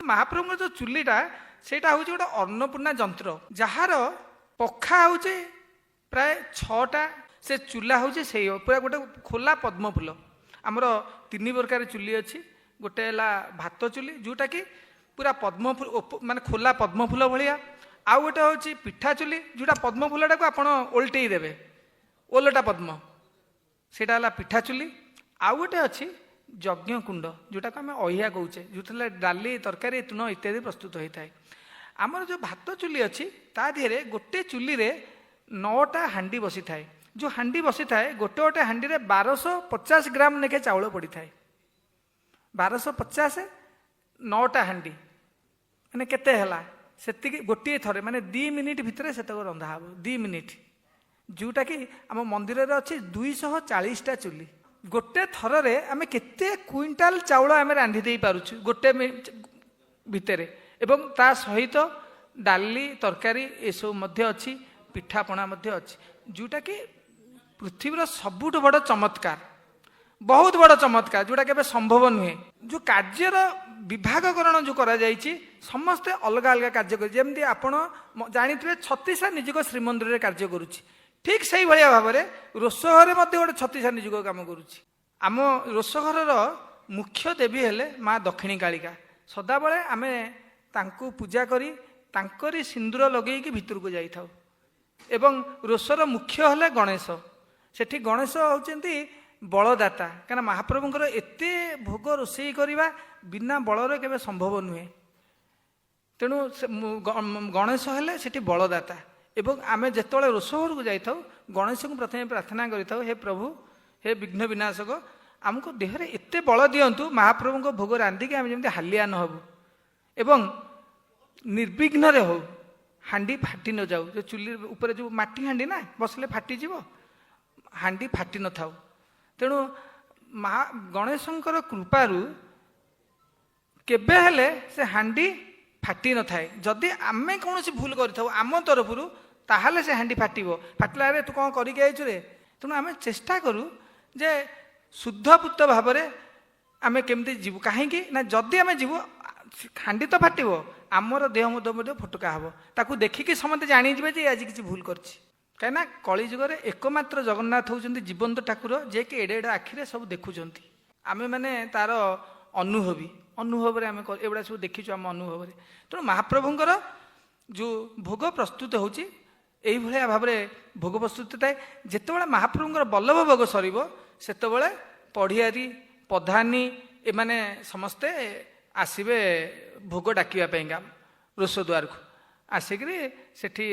महाप्रभु जो चुलीटा सेटा हूँ गोटे अन्नपूर्णा जंत्र जार पखा हूँ प्राय 6टा से चूल्हा हूँ से पूरा गोटे खोला पद्म फूल आमर 3 प्रकार चुली अच्छी गोटे है भात चुली जोटा कि पूरा पद्म फूल माने खोला पद्म फूल भाया आउ गोटे हूँ पिठा चुली जोटा पद्म फूलटा को आप ओल्टे देवे ओलटा पद्म सेटा है पिठा चुली आउ गोटे अच्छी यज्ञ कुंड जोटा को आम अहिया कौचे जो डाली तरकारी तुण इत्यादि प्रस्तुत होता है। आमर जो भात चुली अच्छी ता देहरे गोटे चुली रे 9टा हांडी बसी थाए जो हांडी बसी थाए गोटे गोटे हांडी रे 1250 ग्राम लेखे चाउल पड़ी थाए 1250 9टा हांडी माने केते हला सेति गोटे थरे माने 2 मिनिट भितर से रंधा हम 2 मिनिट जोटा कि आम मंदिर रे अच्छी 240टा चुली गोटे थर रे आमे केते क्विंटाल चाउल आमे रांधि दे पारुछु गोटे भितर एवं ता सहित डाली तरकारी एसबू मध्य अच्छी पिठापणा मध्य अच्छी जोटा कि पृथ्वीर सबुठ बड़ चमत्कार बहुत बड़ चमत्कार जोटा के संभव नुहे जो कार्यर विभागकरण जो करा जायछि समस्ते अलग अलग कार्य कर जमी आपण जानिथिबे 36 निजुक श्रीमंदिर रे कार्य करुछि ठीक से भाया भाव में रोषघर गोटे 36 निजुक काम करुछि आम रोषघर मुख्य देवी हेले माँ दक्षिणी कालिका सदाबले आमे तांको पूजा करी तांकरी सिंदूर लगेकी भितर को जाई थाउ एवं रोषर मुख्य हेले गणेश सेठी गणेश होचंती बलदाता कना महाप्रभुंकर एते भोग रोषेई करिबा बिना बलरे केबे संभव नुहे तेणु गणेश हेले सेठी बलदाता एवं आमे जेतोले रोषघर को जाई थाउ गणेश को प्रथमे प्रार्थना करि थाउ हे प्रभु हे विघ्न विनाशक आमको देहरे एते बल दियंतु महाप्रभु को भोग रांधि के आम जमी हालिया न हबु एवं निर्विघ्न रे हो हांडी फाटी न जाऊ जो चुली ऊपर जो माटी हांडी ना बसले फाटी जीव हांडी फाटी न थाउ तेणु महा गणेशंकर कृपारू केबे हेले से हांडी फाटी न थाए जदि आमे कौन भूल करिथाउ आम तरफरु ताहाले से हांडी फाटिबो फाटला रे तू कौन करिके आइछु रे तेणु आमे चेष्टा करू जे शुद्धपुत भाव में आमे केमती जीवु कहीं ना जदि आमे जीवु हांडी तो फाटिबो आमर देह मध्य फटका हम ताकू देखिकी समस्ते जानीजे जे आज किसी भूल कर कहीं कलिजुग एकमात्र जगन्नाथ होउछन्ति जीवंत ठाकुर जे कि एडे एडे आखिरे सब देखुछन्ति आमे माने तार अनुभव रे आमे एबडा सब देखिछु आम अनुभव रे तेणु महाप्रभुंकर जो भोग प्रस्तुत होउछि एई भलिया भाव में भोग प्रस्तुत थाए जेतेबेले महाप्रभुंकर बल्लभ भोग सरिबो सेतेबेले पढ़ियारी पधानी एमाने समस्ते आसबे भोग डाकिया पाइंगा रोष द्वार को आसिकी सेठी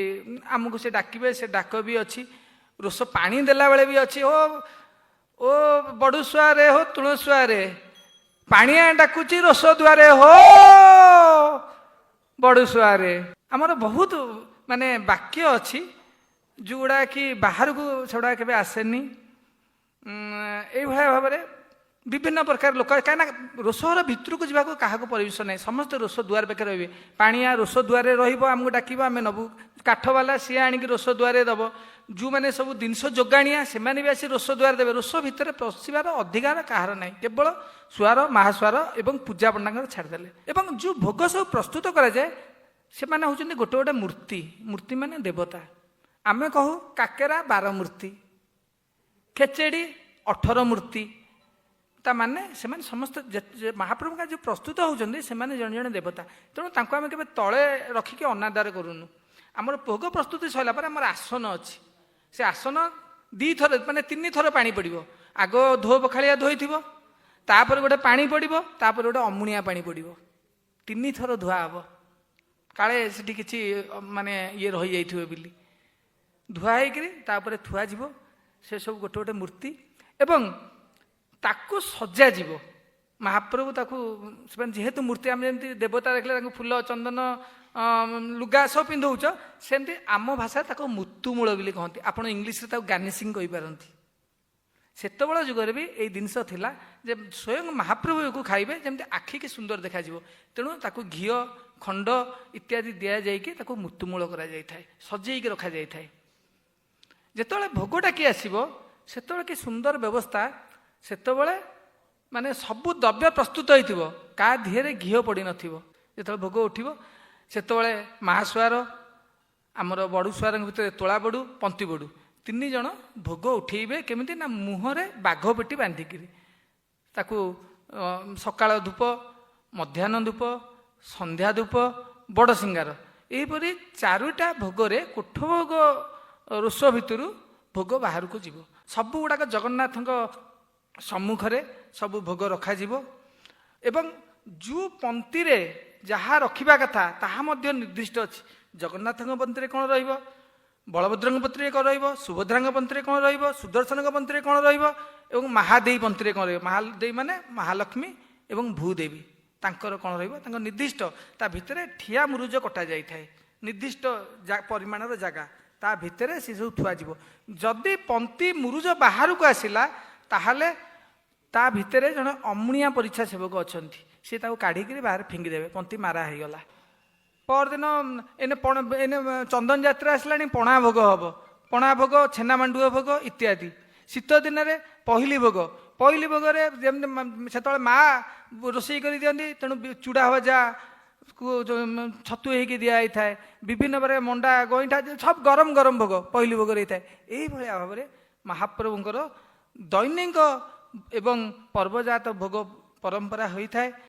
आमको से डाकिबे से डाक भी अच्छी रोष पानी देला बेले भी अच्छी ओ बड़ुसुआ रे हो तुणुसुआ रे पानिया डाकुची रोष द्वारे हो बड़ुसुआ रे आमर बहुत माने वाक्य अच्छी जोड़ा कि बाहर को सेगुड़ा के आसेनी ये भाव में विभिन्न प्रकार लोक कहीं रोषर भितर को जावाक क्या परमिश ना समस्त रोष दुआर पाखे रे पानिया रोष दुआरे रमको डाक आम नबू काठवाला सी आणिक रोष दुआरे दब जो मैंने सब जिनस जोगाणिया से भी आसी रोष द्वार देवे रोष भितर पशिबार अधिकार कहार ना केवल सुआर महासुआर एवं पूजा पंडा छाड़देले एवं जो भोग सब प्रस्तुत कराए से माने होचंती गोटे गोटे मूर्ति मूर्ति माने देवता आमे कहू काकेरा 12 मूर्ति खेचेड़ी 18 मूर्ति ता माने से माने समस्त महाप्रभु का जो प्रस्तुत होचंती से माने जन जन देवता तेणु तांको आमे केबे तळे रखिके अनादार करूनु आमर भोग प्रस्तुति सैला पर आमर आसन अच्छी से आसन 2 थर माने 3 थर पानी पड़िबो आग धो बखालिया धोइथिबो तापर गोटे पानी पड़िबो तापर गोटे अमुनिया पानी पड़िबो 3 थर धुआ हबो काले सेठी किछि माने ये रहि जाइथिबो बिली धुआ होकर तापर थुआ जीव से सब गोटे गोटे मूर्ति एवं ताकू सजा जीव महाप्रभु ताकू जेहेतु मूर्ति आम जमी देवता देखले फूल चंदन लुगा सब पिंधौच सेमती आम भाषा ताको मुतुमूल बोली कहते आपण इंग्लीश रे गार्निशिंग कहि पारंती सेतबेला जुगरे भी यही जिनस थिला जे स्वयं महाप्रभु को खाइबे जमती आखि की सुंदर देखा जीव तेणु ताकू घीओ खंड इत्यादि दिया जाइके ताकू मुतुमूल करा जाय थाए सजेइके रखा जाय थाए जेतबेले भोग डाकी आसीबो सेतबेले कि सुंदर व्यवस्था सेतबेले माने सबु द्रव्य प्रस्तुत होइथिबो का धिरे घीओ पड़ी नथिबो ଯେତେବେଳେ ଭୋଗ ଉଠିବ ସେତେବେଳେ ମାହାସୁଆର ଆମର ବଡ଼ୁସୁଆରଙ୍କ ଭିତରେ ତୋଳା ବଡ଼ୁ ପନ୍ତି ବଡ଼ୁ 3 ଜଣ ଭୋଗ ଉଠେଇବେ କେମିତି ନା ମୁହଁରେ ବାଘ ପେଟି ବାନ୍ଧିକିରି ତାକୁ ସକାଳ ଧୂପ ମଧ୍ୟାହ୍ନ ଧୂପ ସନ୍ଧ୍ୟା ଧୂପ ବଡ଼ ସିଙ୍ଗାର ଏହିପରି 4ଟା ଭୋଗରେ କୋଠ ଭୋଗ ରୋଷ ଭିତରୁ ଭୋଗ ବାହାରକୁ ଯିବ। ସବୁ ଗୁଡ଼ାକ ଜଗନ୍ନାଥଙ୍କ ସମ୍ମୁଖରେ ସବୁ ଭୋଗ ରଖାଯିବ ଏବଂ ଯେଉଁ ପନ୍ତିରେ ଯାହା ରଖିବା କଥା ତାହା ମଧ୍ୟ ନିର୍ଦ୍ଦିଷ୍ଟ ଅଛି। ଜଗନ୍ନାଥଙ୍କ ପନ୍ତିରେ କ'ଣ ରହିବ, ବଳଭଦ୍ରଙ୍କ ପନ୍ତିରେ କ'ଣ ରହିବ, ସୁଭଦ୍ରାଙ୍କ ପନ୍ତିରେ କ'ଣ ରହିବ, ସୁଦର୍ଶନଙ୍କ ପନ୍ତିରେ କ'ଣ ରହିବ ଏବଂ ମହାଦେଇ ପନ୍ତିରେ କ'ଣ ରହିବ। ମହାଦେଇ ମାନେ ମହାଲକ୍ଷ୍ମୀ ଏବଂ ଭୂଦେବୀ ତାଙ୍କର କ'ଣ ରହିବ, ତାଙ୍କ ନିର୍ଦ୍ଦିଷ୍ଟ ତା ଭିତରେ ଠିଆ ମୁରୁଜ କଟା ଯାଇଥାଏ ନିର୍ଦ୍ଦିଷ୍ଟ ପରିମାଣର ଜାଗା ତା ଭିତରେ ସେ ସବୁ ଥୁଆଯିବ। ଯଦି ପନ୍ତି ମୁରୁଜ ବାହାରକୁ ଆସିଲା ତାହେଲେ ତା ଭିତରେ ଜଣେ ଅମୁଣିଆ ପରିଚ୍ଛା ସେବକ ଅଛନ୍ତି, ସେ ତାକୁ କାଢ଼ିକିରି ବାହାରେ ଫିଙ୍ଗିଦେବେ, ପନ୍ତି ମାରା ହେଇଗଲା। ପରଦିନ ଏନେ ଚନ୍ଦନ ଯାତ୍ରା ଆସିଲାଣି, ପଣା ଭୋଗ ହବ, ପଣା ଭୋଗ ଛେନା ମାଣ୍ଡୁଅ ଭୋଗ ଇତ୍ୟାଦି। ଶୀତ ଦିନରେ ପହିଲି ଭୋଗ, ପହିଲି ଭୋଗରେ ଯେମିତି ସେତେବେଳେ ମା ରୋଷେଇ କରି ଦିଅନ୍ତି, ତେଣୁ ଚୁଡ଼ା ଭଜା ଛତୁ ହେଇକି ଦିଆହେଇଥାଏ, ବିଭିନ୍ନ ପ୍ରକାର ମଣ୍ଡା ଗଇଁଠା ସବୁ ଗରମ ଗରମ ଭୋଗ ପହିଲି ଭୋଗରେ ହେଇଥାଏ। ଏଇଭଳିଆ ଭାବରେ ମହାପ୍ରଭୁଙ୍କର ଦୈନିକ ଏବଂ ପର୍ବଜାତ ଭୋଗ ପରମ୍ପରା ହୋଇଥାଏ।